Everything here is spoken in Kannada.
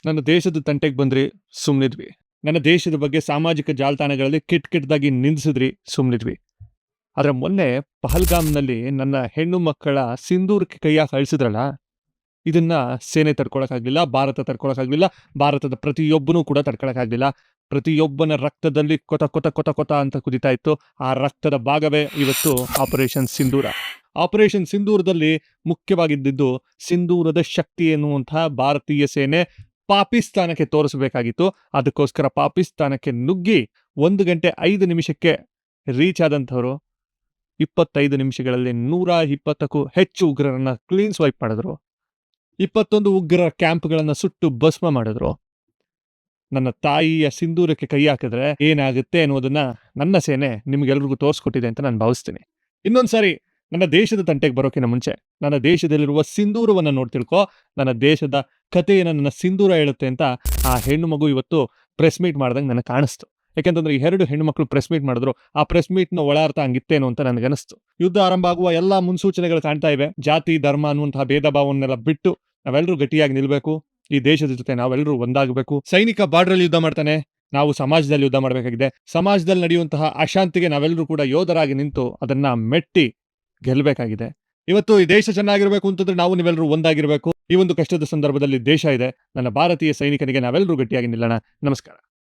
ನನ್ನ ದೇಶದ ತಂಟೆಗೆ ಬಂದ್ರಿ, ಸುಮ್ಮನಿದ್ವಿ. ನನ್ನ ದೇಶದ ಬಗ್ಗೆ ಸಾಮಾಜಿಕ ಜಾಲತಾಣಗಳಲ್ಲಿ ಕೆಟ್ಟದಾಗಿ ನಿಂದಿಸಿದ್ರಿ, ಸುಮ್ಮನಿದ್ವಿ. ಆದರೆ ಮೊನ್ನೆ ಪಹಲ್ಗಾಮ್ನಲ್ಲಿ ನನ್ನ ಹೆಣ್ಣು ಮಕ್ಕಳ ಸಿಂಧೂರಕ್ಕೆ ಕೈ ಹಾಕಿ ಅಳಿಸಿದ್ರಲ್ಲ, ಇದನ್ನ ಸೇನೆ ತಡ್ಕೊಳಕ್ಕಾಗಲಿಲ್ಲ, ಭಾರತ ತಡ್ಕೊಳಕ್ಕಾಗಲಿಲ್ಲ, ಭಾರತದ ಪ್ರತಿಯೊಬ್ಬನೂ ಕೂಡ ತಡ್ಕೊಳಕ್ಕಾಗಲಿಲ್ಲ. ಪ್ರತಿಯೊಬ್ಬನ ರಕ್ತದಲ್ಲಿ ಕೊತ ಕೊತ ಕೊತ ಕೊತ ಅಂತ ಕುದಿತಾ ಇತ್ತು. ಆ ರಕ್ತದ ಭಾಗವೇ ಇವತ್ತು ಆಪರೇಷನ್ ಸಿಂಧೂರ. ಆಪರೇಷನ್ ಸಿಂಧೂರದಲ್ಲಿ ಮುಖ್ಯವಾಗಿದ್ದು ಸಿಂಧೂರದ ಶಕ್ತಿ ಎನ್ನುವಂತಹ ಭಾರತೀಯ ಸೇನೆ ಪಾಕಿಸ್ತಾನಕ್ಕೆ ತೋರಿಸಬೇಕಾಗಿತ್ತು. ಅದಕ್ಕೋಸ್ಕರ ಪಾಕಿಸ್ತಾನಕ್ಕೆ ನುಗ್ಗಿ 1 ಗಂಟೆ 5 ನಿಮಿಷಕ್ಕೆ ರೀಚ್ ಆದಂಥವರು 25 ನಿಮಿಷಗಳಲ್ಲಿ 120ಕ್ಕೂ ಹೆಚ್ಚು ಉಗ್ರರನ್ನ ಕ್ಲೀನ್ ಸ್ವೈಪ್ ಮಾಡಿದ್ರು. 21 ಉಗ್ರರ ಕ್ಯಾಂಪ್ಗಳನ್ನು ಸುಟ್ಟು ಭಸ್ಮ ಮಾಡಿದ್ರು. ನನ್ನ ತಾಯಿಯ ಸಿಂಧೂರಕ್ಕೆ ಕೈ ಹಾಕಿದ್ರೆ ಏನಾಗುತ್ತೆ ಅನ್ನೋದನ್ನ ನನ್ನ ಸೇನೆ ನಿಮ್ಗೆಲ್ರಿಗೂ ತೋರಿಸ್ಕೊಟ್ಟಿದೆ ಅಂತ ನಾನು ಭಾವಿಸ್ತೀನಿ. ಇನ್ನೊಂದ್ಸಾರಿ ನನ್ನ ದೇಶದ ತಂಟೆಗೆ ಬರೋಕಿನ ಮುಂಚೆ ನನ್ನ ದೇಶದಲ್ಲಿರುವ ಸಿಂಧೂರವನ್ನು ನೋಡಿ ತಿಳ್ಕೊ. ನನ್ನ ದೇಶದ ಕಥೆಯನ್ನು ನನ್ನ ಸಿಂಧೂರ ಹೇಳುತ್ತೆ ಅಂತ ಆ ಹೆಣ್ಣು ಮಗು ಇವತ್ತು ಪ್ರೆಸ್ ಮೀಟ್ ಮಾಡ್ದಂಗೆ ನನಗೆ ಕಾಣಿಸ್ತು. ಯಾಕೆಂತಂದ್ರೆ 2 ಹೆಣ್ಣು ಮಕ್ಕಳು ಪ್ರೆಸ್ ಮೀಟ್ ಮಾಡಿದ್ರು. ಆ ಪ್ರೆಸ್ ಮೀಟ್ನ ಒಳಾರ್ಥ ಹಂಗಿತ್ತೇನೋ ಅಂತ ನನಗನಿಸ್ತು. ಯುದ್ಧ ಆರಂಭ ಆಗುವ ಎಲ್ಲಾ ಮುನ್ಸೂಚನೆಗಳು ಕಾಣ್ತಾ ಇವೆ. ಜಾತಿ ಧರ್ಮ ಅನ್ನುವಂತಹ ಭೇದ ಭಾವವನ್ನೆಲ್ಲ ಬಿಟ್ಟು ನಾವೆಲ್ಲರೂ ಗಟ್ಟಿಯಾಗಿ ನಿಲ್ಬೇಕು. ಈ ದೇಶದ ಜೊತೆ ನಾವೆಲ್ಲರೂ ಒಂದಾಗಬೇಕು. ಸೈನಿಕ ಬಾರ್ಡ್ರಲ್ಲಿ ಯುದ್ಧ ಮಾಡ್ತಾನೆ, ನಾವು ಸಮಾಜದಲ್ಲಿ ಯುದ್ಧ ಮಾಡಬೇಕಾಗಿದೆ. ಸಮಾಜದಲ್ಲಿ ನಡೆಯುವಂತಹ ಅಶಾಂತಿಗೆ ನಾವೆಲ್ಲರೂ ಕೂಡ ಯೋಧರಾಗಿ ನಿಂತು ಅದನ್ನ ಮೆಟ್ಟಿ ಗೆಲ್ಲಬೇಕಾಗಿದೆ. ಇವತ್ತು ಈ ದೇಶ ಚೆನ್ನಾಗಿರ್ಬೇಕು ಅಂತಂದ್ರೆ ನಾವು ನೀವೆಲ್ಲರೂ ಒಂದಾಗಿರ್ಬೇಕು. ಈ ಒಂದು ಕಷ್ಟದ ಸಂದರ್ಭದಲ್ಲಿ ದೇಶ ಇದೆ. ನನ್ನ ಭಾರತೀಯ ಸೈನಿಕನಿಗೆ ನಾವೆಲ್ಲರೂ ಗಟ್ಟಿಯಾಗಿ ನಿಲ್ಲೋಣ. ನಮಸ್ಕಾರ.